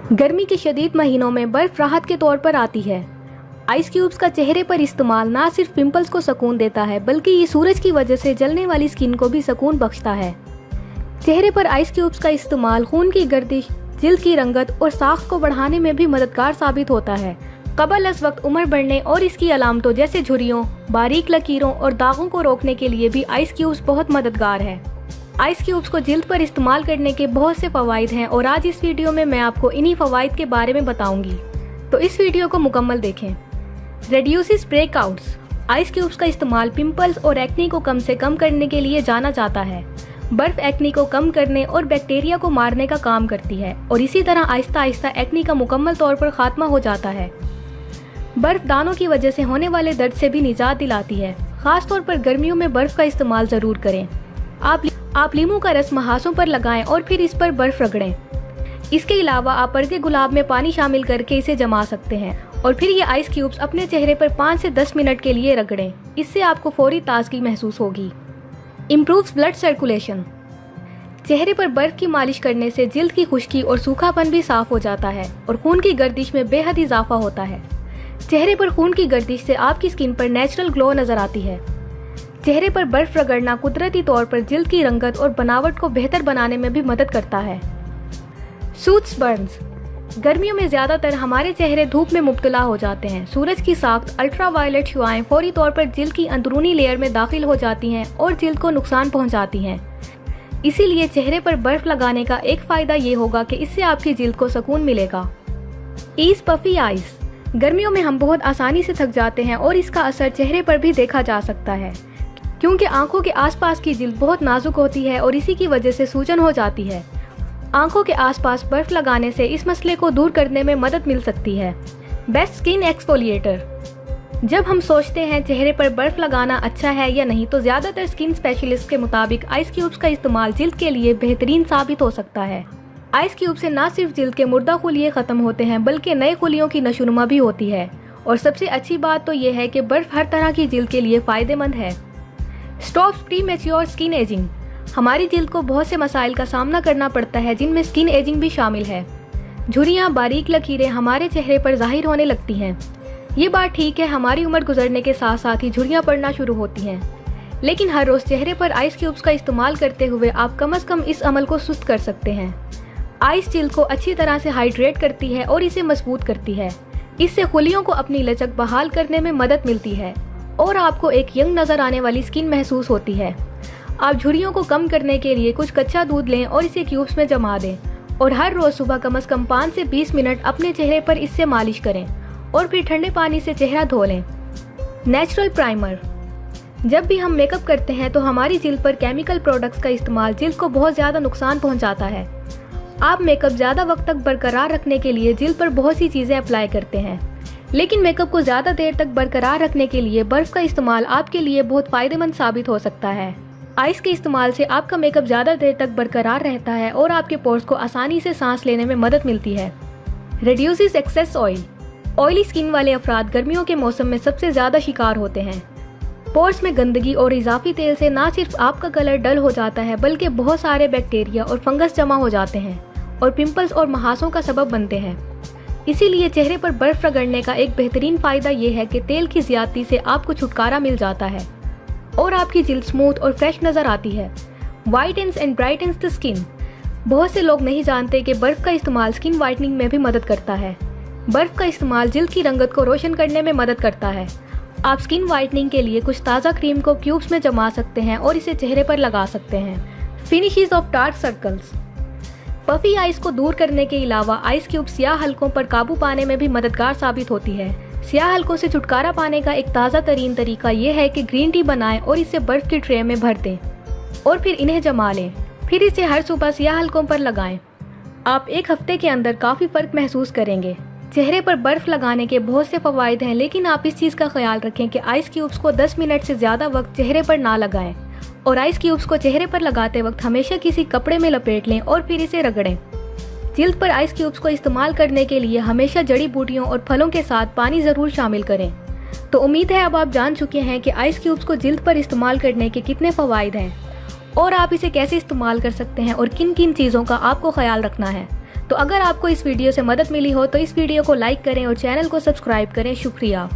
गर्मी के शदीद महीनों में बर्फ राहत के तौर पर आती है। आइस क्यूब्स का चेहरे पर इस्तेमाल ना सिर्फ पिंपल्स को सुकून देता है बल्कि ये सूरज की वजह से जलने वाली स्किन को भी सुकून बख्शता है। चेहरे पर आइस क्यूब्स का इस्तेमाल खून की गर्दिश, जिल्द की रंगत और साख्त को बढ़ाने में भी मददगार साबित होता है। कबल अज़ वक्त उम्र बढ़ने और इसकी अलामतों जैसे झुर्रियों, बारीक लकीरों और दागों को रोकने के लिए भी आइस क्यूब्स बहुत मददगार है। आइस क्यूब्स को जिल्द पर इस्तेमाल करने के बहुत से फ़वाइद हैं और आज इस वीडियो में मैं आपको इन्हीं फ़वाइद के बारे में बताऊंगी, तो इस वीडियो को मुकम्मल देखें। Reduces breakouts. आइस क्यूब्स का इस्तेमाल पिंपल्स और एक्ने को कम से कम करने के लिए जाना जाता है। बर्फ एक्ने को कम करने और बैक्टीरिया को मारने का काम करती है और इसी तरह आहिस्ता आहिस्ता एक्ने का मुकम्मल तौर पर खात्मा हो जाता है। बर्फ दानों की वजह से होने वाले दर्द से भी निजात दिलाती है। खास तौर पर गर्मियों में बर्फ का इस्तेमाल ज़रूर करें। आप लीमू का रस महासों पर लगाएं और फिर इस पर बर्फ रगड़ें। इसके अलावा आप पर्दे गुलाब में पानी शामिल करके इसे जमा सकते हैं और फिर ये आइस क्यूब्स अपने चेहरे पर 5 से 10 मिनट के लिए रगड़ें। इससे आपको फौरी ताजगी महसूस होगी। Improves blood circulation. चेहरे पर बर्फ की मालिश करने से जिल्द की खुश्की और सूखापन भी साफ हो जाता है और खून की गर्दिश में बेहद इजाफा होता है। चेहरे पर खून की गर्दिश से आपकी स्किन पर नेचुरल ग्लो नजर आती है। चेहरे पर बर्फ रगड़ना कुदरती तौर पर जिल्द की रंगत और बनावट को बेहतर बनाने में भी मदद करता है। Suits Burns. गर्मियों में ज्यादातर हमारे चेहरे धूप में मुब्तला हो जाते हैं। सूरज की साख्त अल्ट्रावायलेट शुआएं फौरी तौर पर जिल्द की अंदरूनी लेयर में दाखिल हो जाती हैं और जिल्द को नुकसान पहुंचाती हैं। इसीलिए चेहरे पर बर्फ लगाने का एक फायदा ये होगा कि इससे आपकी जिल्द को सुकून मिलेगा। Ease puffy eyes. गर्मियों में हम बहुत आसानी से थक जाते हैं और इसका असर चेहरे पर भी देखा जा सकता है, क्योंकि आंखों के आसपास की जिल्द बहुत नाजुक होती है और इसी की वजह से सूजन हो जाती है। आंखों के आसपास बर्फ लगाने से इस मसले को दूर करने में मदद मिल सकती है। Best skin exfoliator. जब हम सोचते हैं चेहरे पर बर्फ लगाना अच्छा है या नहीं, तो ज्यादातर स्किन स्पेशलिस्ट के मुताबिक आइस क्यूब्स का इस्तेमाल जिल्द के लिए बेहतरीन साबित हो सकता है। आइस क्यूब से न सिर्फ जिल्द के मुर्दा खुलिये खत्म होते हैं बल्कि नए खुलियों की नशोनुमा भी होती है। और सबसे अच्छी बात तो यह है कि बर्फ हर तरह की जिल्द के लिए फायदेमंद है। Stops premature skin ageing. हमारी जिल्द को बहुत से मसाइल का सामना करना पड़ता है, जिनमें स्किन एजिंग भी शामिल है। झुर्रियां, बारीक लकीरें हमारे चेहरे पर जाहिर होने लगती हैं। ये बात ठीक है, हमारी उम्र गुजरने के साथ साथ ही झुर्रियां पड़ना शुरू होती हैं। लेकिन हर रोज चेहरे पर आइस क्यूब्स का इस्तेमाल करते हुए आप कम से कम इस अमल को सुस्त कर सकते हैं। आइस जिल्द को अच्छी तरह से हाइड्रेट करती है और इसे मजबूत करती है। इससे खुलियों को अपनी लचक बहाल करने में मदद मिलती है और आपको एक यंग नजर आने वाली स्किन महसूस होती है। आप झुर्रियों को कम करने के लिए कुछ कच्चा दूध लें और इसे क्यूब्स में जमा दें और हर रोज सुबह कम से कम 5 से 20 मिनट अपने चेहरे पर इससे मालिश करें और फिर ठंडे पानी से चेहरा धो लें। Natural primer. जब भी हम मेकअप करते हैं तो हमारी जिल्द पर केमिकल प्रोडक्ट्स का इस्तेमाल जिल्द को बहुत ज्यादा नुकसान पहुंचाता है। आप मेकअप ज्यादा वक्त तक बरकरार रखने के लिए जिल्द पर बहुत सी चीजें अप्लाई करते हैं, लेकिन मेकअप को ज्यादा देर तक बरकरार रखने के लिए बर्फ का इस्तेमाल आपके लिए बहुत फायदेमंद साबित हो सकता है। आइस के इस्तेमाल से आपका मेकअप ज्यादा देर तक बरकरार रहता है और आपके पोर्स को आसानी से सांस लेने में मदद मिलती है। Reduces excess oil. Oily skin वाले अफराद गर्मियों के मौसम में सबसे ज्यादा शिकार होते हैं। पोर्स में गंदगी और इजाफी तेल से न सिर्फ आपका कलर डल हो जाता है बल्कि बहुत सारे बैक्टीरिया और फंगस जमा हो जाते हैं और पिंपल्स और महासों का सबब बनते हैं। इसीलिए चेहरे पर बर्फ रगड़ने का एक बेहतरीन फायदा ये है कि तेल की ज्यादती से आपको छुटकारा मिल जाता है और आपकी जिल्द स्मूथ और फ्रेश नजर आती है। वाइटन्स एंड ब्राइटन्स द स्किन। बहुत से लोग नहीं जानते कि बर्फ का इस्तेमाल स्किन वाइटनिंग में भी मदद करता है। बर्फ का इस्तेमाल जिल्द की रंगत को रोशन करने में मदद करता है। आप स्किन वाइटनिंग के लिए कुछ ताज़ा क्रीम को क्यूब्स में जमा सकते हैं और इसे चेहरे पर लगा सकते हैं। Finishes of dark circles. Puffy ice को दूर करने के अलावा आइस क्यूब स्याह हल्कों पर काबू पाने में भी मददगार साबित होती है। स्याह हल्कों से छुटकारा पाने का एक ताज़ा तरीन तरीका यह है कि ग्रीन टी बनाएं और इसे बर्फ की ट्रे में भर दें और फिर इन्हें जमा लें। फिर इसे हर सुबह स्याह हल्कों पर लगाएं। आप एक हफ्ते के अंदर काफ़ी फ़र्क महसूस करेंगे। चेहरे पर बर्फ लगाने के बहुत से फ़वाइद हैं, लेकिन आप इस चीज़ का ख्याल रखें कि आइस क्यूब्स को 10 मिनट से ज़्यादा वक्त चेहरे पर ना लगाएं और आइस क्यूब्स को चेहरे पर लगाते वक्त हमेशा किसी कपड़े में लपेट लें और फिर इसे रगड़ें। जिल्द पर आइस क्यूब्स को इस्तेमाल करने के लिए हमेशा जड़ी बूटियों और फलों के साथ पानी ज़रूर शामिल करें। तो उम्मीद है अब आप जान चुके हैं कि आइस क्यूब्स को जिल्द पर इस्तेमाल करने के कितने फ़वाइद हैं और आप इसे कैसे इस्तेमाल कर सकते हैं और किन किन चीज़ों का आपको ख्याल रखना है। तो अगर आपको इस वीडियो से मदद मिली हो तो इस वीडियो को लाइक करें और चैनल को सब्सक्राइब करें। शुक्रिया।